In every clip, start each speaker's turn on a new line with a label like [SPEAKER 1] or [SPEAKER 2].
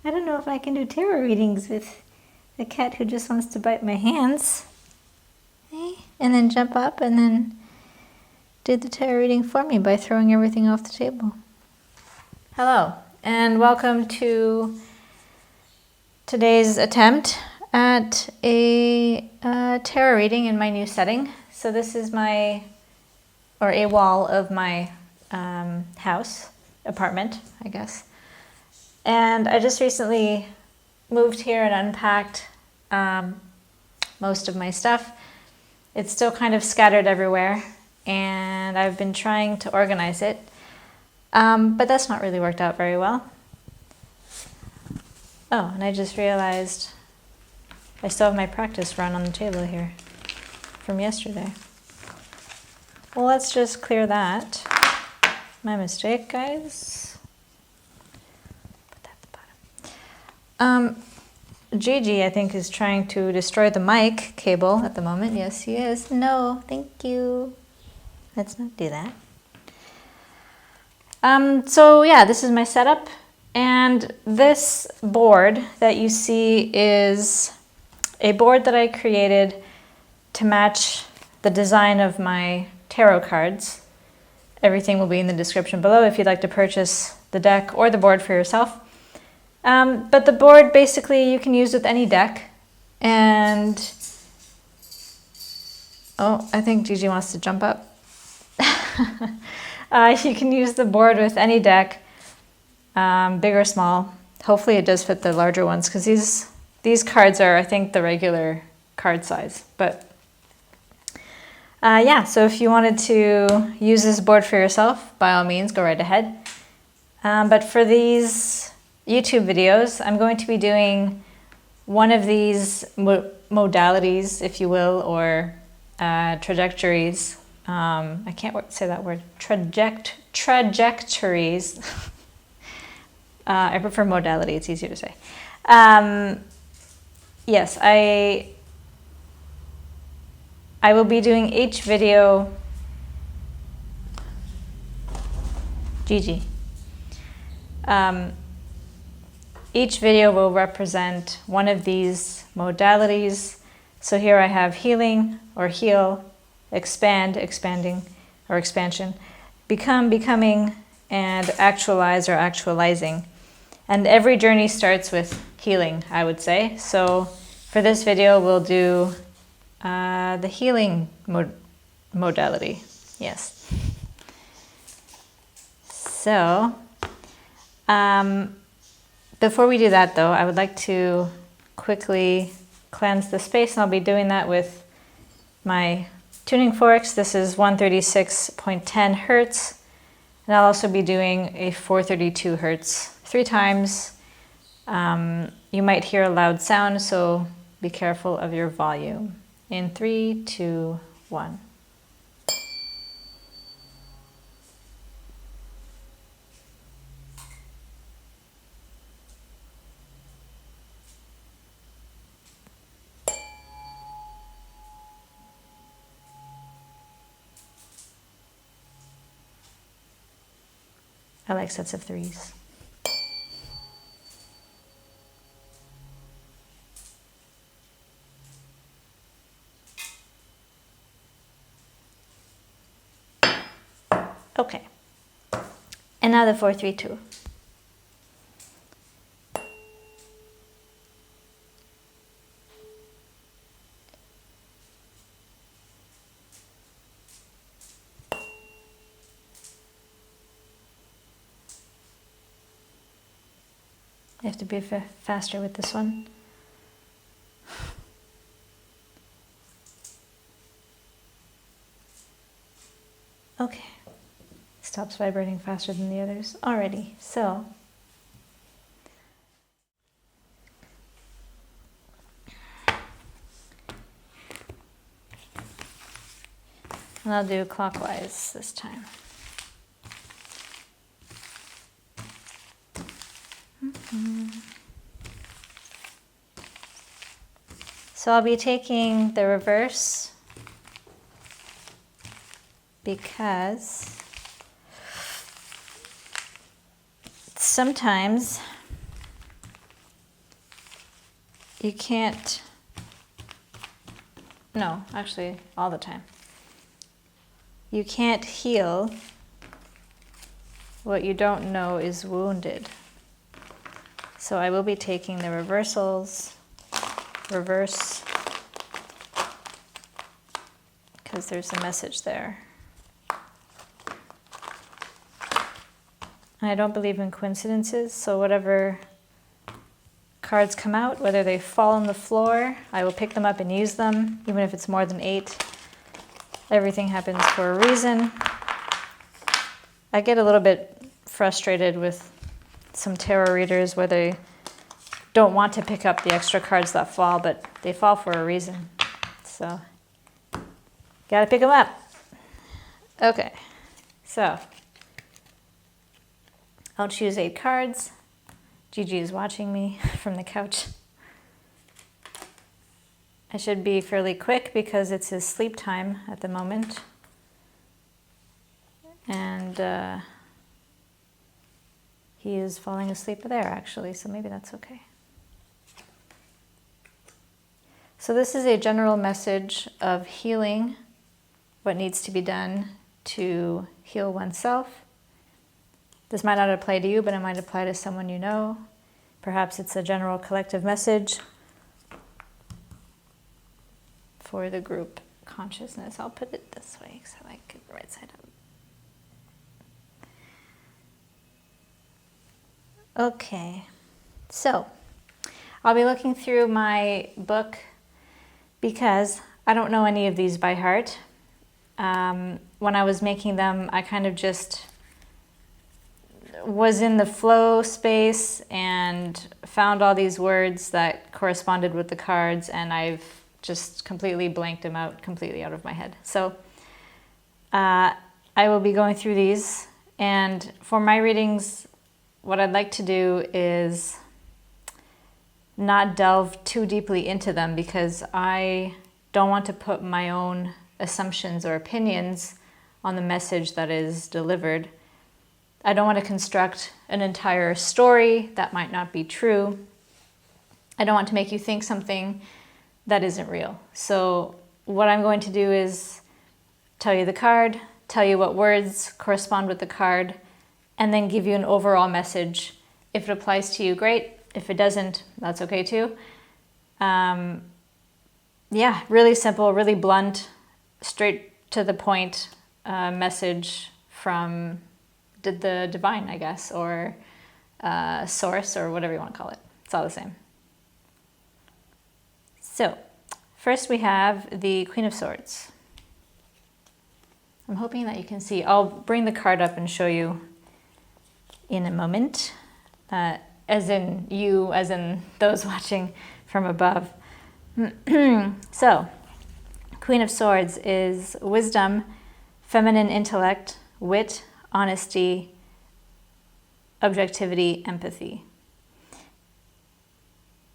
[SPEAKER 1] I don't know if I can do tarot readings with a cat who just wants to bite my hands. Okay. And then jump up and then do the tarot reading for me by throwing everything off the table. Hello, and welcome to today's attempt at a tarot reading in my new setting. So this is a wall of my apartment, I guess. And I just recently moved here and unpacked most of my stuff. It's still kind of scattered everywhere, and I've been trying to organize it, but that's not really worked out very well. Oh, and I just realized I still have my practice run on the table here from yesterday. Well, let's just clear that. My mistake, guys. Put that at the bottom. Gigi, I think, is trying to destroy the mic cable at the moment. Yes, he is. No, thank you. Let's not do that. So yeah, this is my setup. And this board that you see is a board that I created to match the design of my tarot cards. Everything will be in the description below if you'd like to purchase the deck or the board for yourself. But the board, basically, you can use with any deck. And, oh, I think Gigi wants to jump up. You can use the board with any deck, big or small. Hopefully it does fit the larger ones, because these cards are, I think, the regular card size. But yeah, so if you wanted to use this board for yourself, by all means, go right ahead. But for these YouTube videos, I'm going to be doing one of these modalities, if you will, or trajectories. I can't say that word. Trajectories. I prefer modality, it's easier to say. Yes, I will be doing each video. Gigi. Each video will represent one of these modalities. So here I have healing or heal, expand, expanding or expansion, become, becoming, and actualize or actualizing. And every journey starts with healing, I would say. So for this video, we'll do the healing modality. Yes. So, before we do that, though, I would like to quickly cleanse the space, and I'll be doing that with my tuning forks. This is 136.10 hertz, and I'll also be doing a 432 hertz 3 times. You might hear a loud sound, so be careful of your volume. In 3, 2, 1. I like sets of 3s. Okay. And now the 432. I have to be faster with this one. Okay. Stops vibrating faster than the others already. So, and I'll do clockwise this time. So I'll be taking the reverse because sometimes you can't, no, actually all the time. You can't heal what you don't know is wounded. So I will be taking the reversals, reverse, because there's a message there. I don't believe in coincidences, so whatever cards come out, whether they fall on the floor, I will pick them up and use them, even if it's more than 8. Everything happens for a reason. I get a little bit frustrated with some tarot readers where they don't want to pick up the extra cards that fall, but they fall for a reason. So, gotta pick them up. Okay, so I'll choose 8 cards. Gigi is watching me from the couch. I should be fairly quick because it's his sleep time at the moment. And he is falling asleep there actually, so maybe that's okay. So this is a general message of healing, what needs to be done to heal oneself. This might not apply to you, but it might apply to someone you know. Perhaps it's a general collective message for the group consciousness. I'll put it this way because I like it right side up. Okay, so I'll be looking through my book because I don't know any of these by heart. When I was making them, I kind of just was in the flow space and found all these words that corresponded with the cards, and I've just completely blanked them out, completely out of my head. So I will be going through these, and for my readings, what I'd like to do is not delve too deeply into them because I don't want to put my own assumptions or opinions on the message that is delivered. I don't want to construct an entire story that might not be true. I don't want to make you think something that isn't real. So what I'm going to do is tell you the card, tell you what words correspond with the card, and then give you an overall message. If it applies to you, great. If it doesn't, that's okay too. Yeah, really simple, really blunt, straight to the point message from the divine, I guess, or source, or whatever you want to call it. It's all the same. So, first we have the Queen of Swords. I'm hoping that you can see. I'll bring the card up and show you in a moment, as in you, as in those watching from above. So, Queen of Swords is wisdom, feminine intellect, wit, honesty, objectivity, empathy.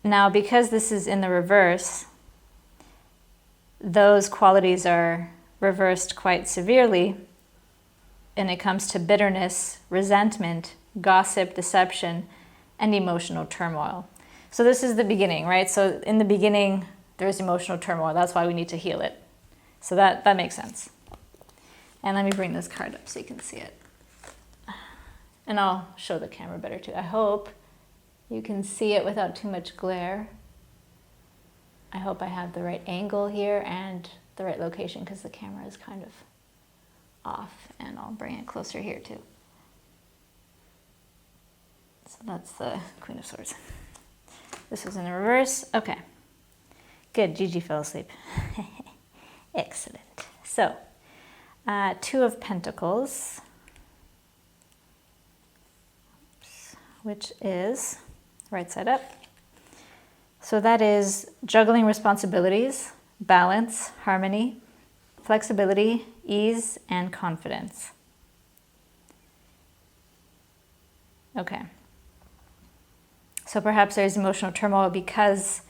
[SPEAKER 1] Now, because this is in the reverse, those qualities are reversed quite severely, and it comes to bitterness, resentment, gossip, deception, and emotional turmoil. So this is the beginning, right? So in the beginning, there's emotional turmoil. That's why we need to heal it. So that makes sense. And let me bring this card up so you can see it. And I'll show the camera better too. I hope you can see it without too much glare. I hope I have the right angle here and the right location because the camera is kind of off, and I'll bring it closer here too. So that's the Queen of Swords. This was in the reverse. Okay. Good, Gigi fell asleep. Excellent. So, 2 of Pentacles, which is right side up. So that is juggling responsibilities, balance, harmony, flexibility, ease, and confidence. Okay. So perhaps there's emotional turmoil because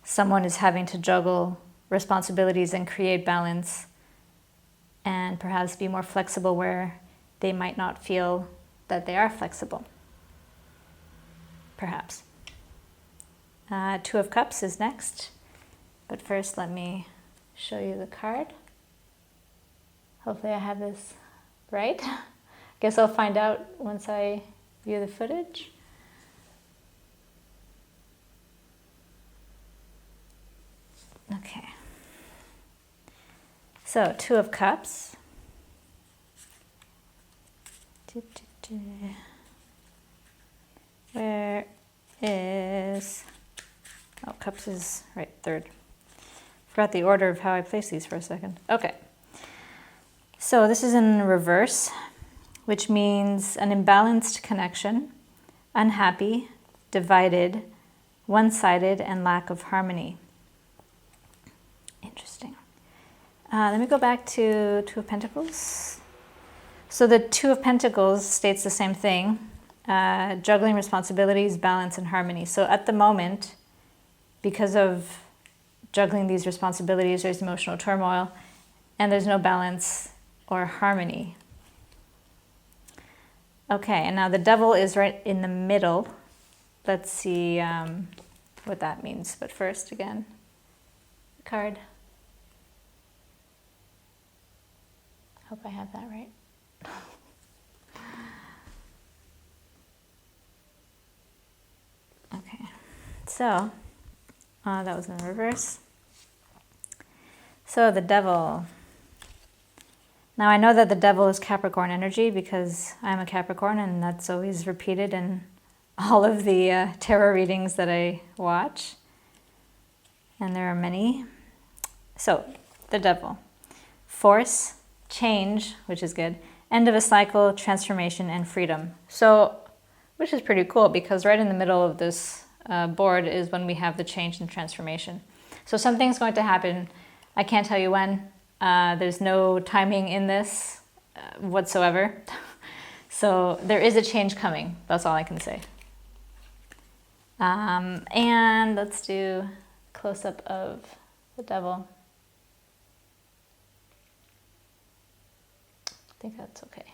[SPEAKER 1] someone is having to juggle responsibilities and create balance, and perhaps be more flexible where they might not feel that they are flexible. Perhaps. Two of Cups is next. But first, let me show you the card. Hopefully I have this right. Guess I'll find out once I view the footage. Okay. So, Two of Cups. Where is... Oh, Cups is right, third. Forgot the order of how I place these for a second. Okay. So this is in reverse, which means an imbalanced connection, unhappy, divided, one-sided, and lack of harmony. Interesting. Let me go back to Two of Pentacles. So the Two of Pentacles states the same thing, juggling responsibilities, balance, and harmony. So at the moment, because of juggling these responsibilities, there's emotional turmoil, and there's no balance or harmony. Okay, and now the Devil is right in the middle. Let's see what that means. But first, again, the card. Hope I have that right. Okay, so that was in reverse. So the Devil. Now I know that the Devil is Capricorn energy because I'm a Capricorn, and that's always repeated in all of the tarot readings that I watch. And there are many. So the Devil. Force, change, which is good. End of a cycle, transformation, and freedom. So, which is pretty cool because right in the middle of this board is when we have the change and transformation. So something's going to happen. I can't tell you when. There's no timing in this whatsoever. So there is a change coming. That's all I can say. And let's do a close-up of the Devil. I think that's okay.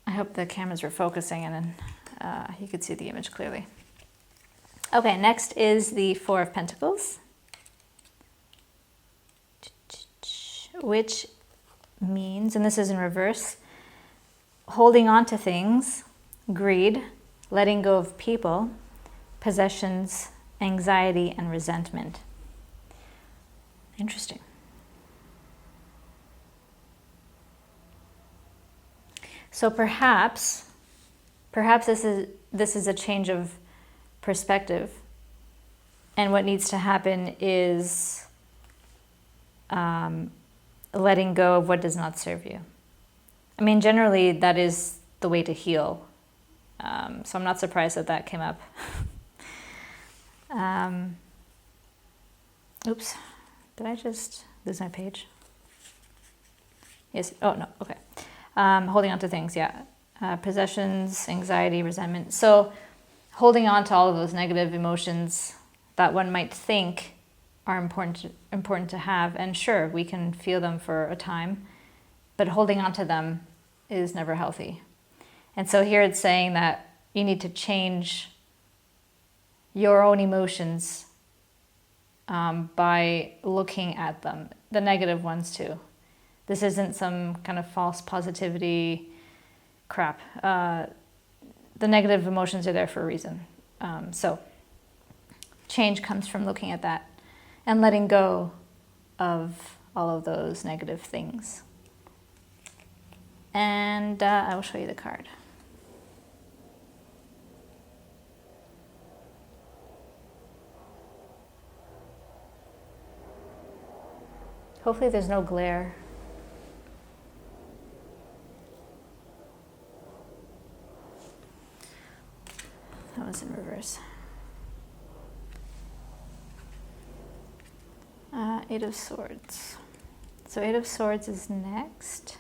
[SPEAKER 1] I hope the cameras were focusing and you could see the image clearly. Okay, next is the Four of Pentacles, which means, and this is in reverse, holding on to things, greed, letting go of people, possessions, anxiety, and resentment. Interesting. So perhaps this is a change of perspective, and what needs to happen is letting go of what does not serve you. I mean, generally that is the way to heal. So I'm not surprised that that came up. Oops, did I just lose my page? Yes. Oh no. Okay. Holding on to things. Yeah. Possessions, anxiety, resentment. So holding on to all of those negative emotions that one might think are important to have, and sure, we can feel them for a time, but holding on to them is never healthy. And so here it's saying that you need to change your own emotions by looking at them, the negative ones too. This isn't some kind of false positivity crap. The negative emotions are there for a reason. So change comes from looking at that and letting go of all of those negative things. And I will show you the card. Hopefully there's no glare. That was in reverse. Eight of Swords. So Eight of Swords is next.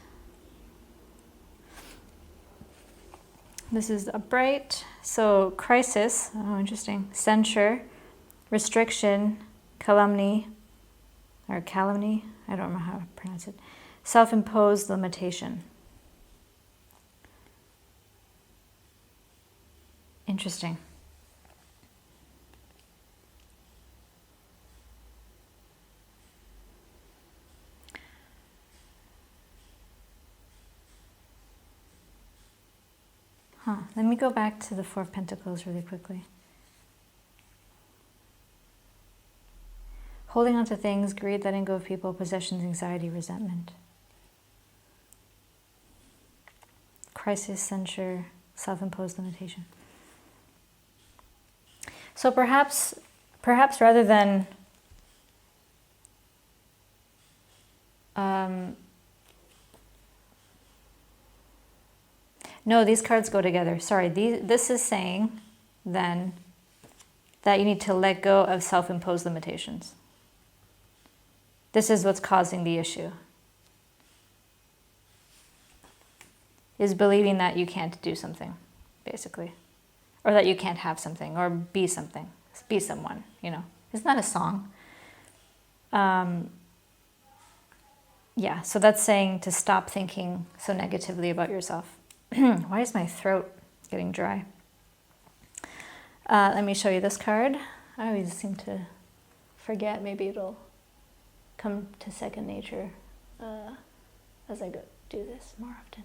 [SPEAKER 1] This is upright. So crisis, oh interesting, censure, restriction, calumny, or calumny, I don't know how to pronounce it, self-imposed limitation. Interesting. Let me go back to the Four of Pentacles really quickly. Holding on to things, greed, letting go of people, possessions, anxiety, resentment. Crisis, censure, self-imposed limitation. So perhaps rather than no, these cards go together. Sorry, this is saying then that you need to let go of self-imposed limitations. This is what's causing the issue. Is believing that you can't do something, basically. Or that you can't have something, or be something. Be someone, you know. Isn't that a song? Yeah, so that's saying to stop thinking so negatively about yourself. Why is my throat getting dry? Let me show you this card. I always seem to forget. Maybe it'll come to second nature as I do this more often.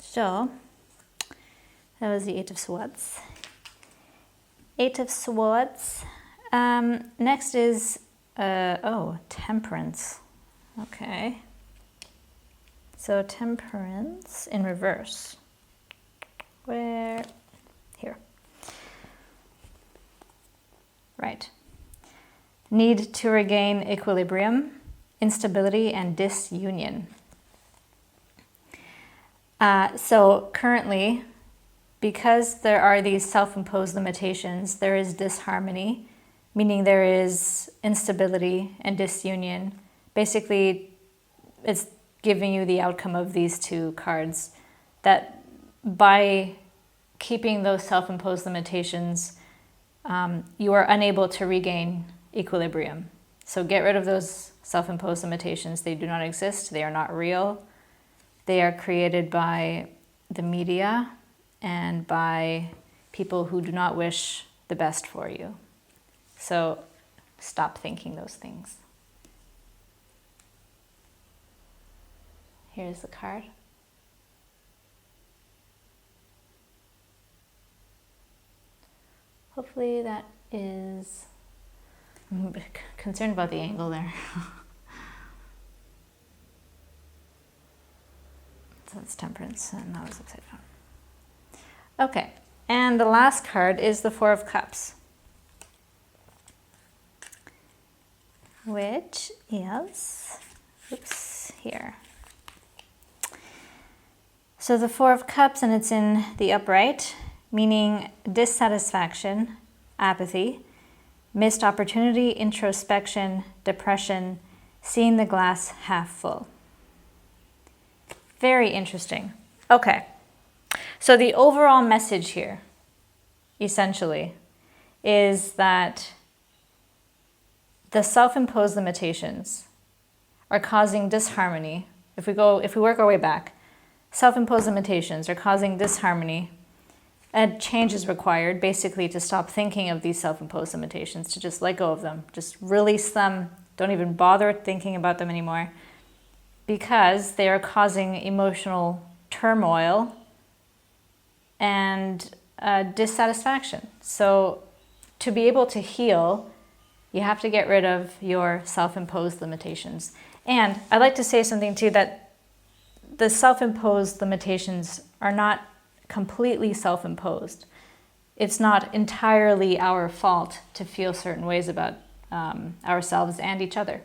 [SPEAKER 1] So, that was the Eight of Swords. Eight of Swords. Next is, Temperance. Okay. So Temperance in reverse. Where? Here. Right. Need to regain equilibrium, instability, and disunion. So currently, because there are these self-imposed limitations, there is disharmony, meaning there is instability and disunion. Basically, it's giving you the outcome of these two cards, that by keeping those self-imposed limitations, you are unable to regain equilibrium. So get rid of those self-imposed limitations. They do not exist. They are not real. They are created by the media and by people who do not wish the best for you. So stop thinking those things. Here's the card. Hopefully that is... I'm a bit concerned about the angle there. So that's Temperance, and that was upside down. Okay, and the last card is the Four of Cups, which is, here. So the Four of Cups, and it's in the upright, meaning dissatisfaction, apathy, missed opportunity, introspection, depression, seeing the glass half full. Very interesting. Okay, so the overall message here, essentially, is that the self-imposed limitations are causing disharmony. If we work our way back, self-imposed limitations are causing disharmony. A change is required, basically, to stop thinking of these self-imposed limitations, to just let go of them, just release them, don't even bother thinking about them anymore, because they are causing emotional turmoil and dissatisfaction. So to be able to heal, you have to get rid of your self-imposed limitations. And I'd like to say something too, that the self-imposed limitations are not completely self-imposed. It's not entirely our fault to feel certain ways about ourselves and each other.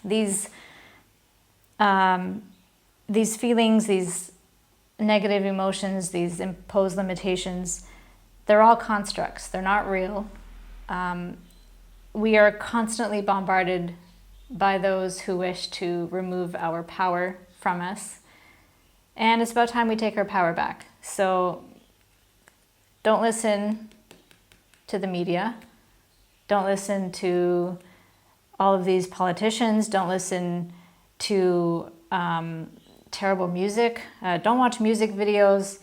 [SPEAKER 1] These feelings, these negative emotions, these imposed limitations, they're all constructs. They're not real. We are constantly bombarded by those who wish to remove our power from us. And it's about time we take our power back. So don't listen to the media. Don't listen to all of these politicians. Don't listen to terrible music. Don't watch music videos.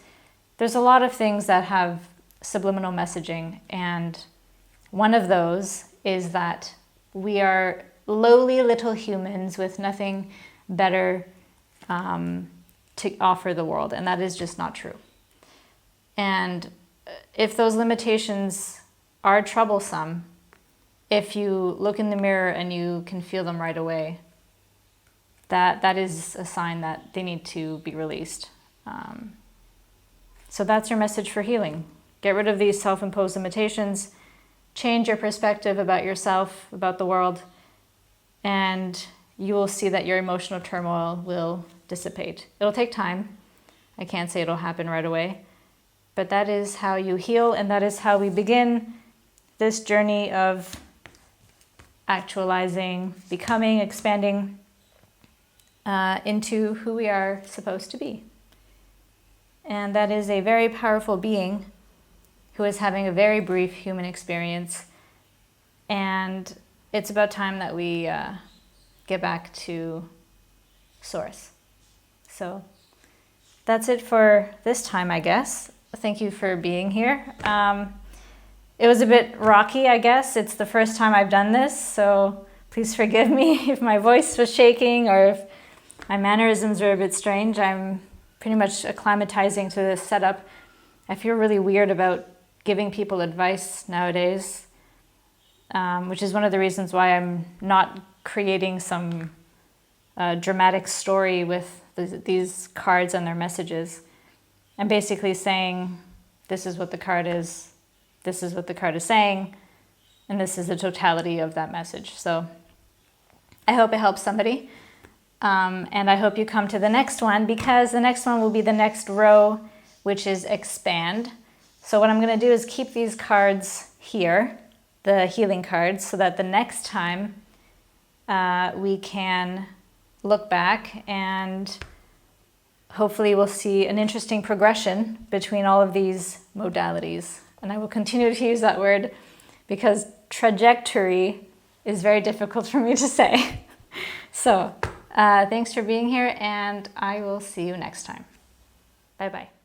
[SPEAKER 1] There's a lot of things that have subliminal messaging, and one of those is that we are lowly little humans with nothing better to offer the world, and that is just not true. And if those limitations are troublesome, if you look in the mirror and you can feel them right away, that is a sign that they need to be released. So that's your message for healing. Get rid of these self-imposed limitations, change your perspective about yourself, about the world, and you will see that your emotional turmoil will dissipate. It'll take time. I can't say it'll happen right away, but that is how you heal, and that is how we begin this journey of actualizing, becoming, expanding into who we are supposed to be. And that is a very powerful being who is having a very brief human experience. And it's about time that we get back to source. So that's it for this time, I guess. Thank you for being here. It was a bit rocky, I guess. It's the first time I've done this, so please forgive me if my voice was shaking or if my mannerisms are a bit strange. I'm pretty much acclimatizing to this setup. I feel really weird about giving people advice nowadays, which is one of the reasons why I'm not creating some dramatic story with these cards and their messages. I'm basically saying, this is what the card is, this is what the card is saying, and this is the totality of that message. So I hope it helps somebody. And I hope you come to the next one, because the next one will be the next row, which is expand. So what I'm going to do is keep these cards here, the healing cards, so that the next time we can look back and hopefully we'll see an interesting progression between all of these modalities. And I will continue to use that word because trajectory is very difficult for me to say. So thanks for being here, and I will see you next time. Bye-bye.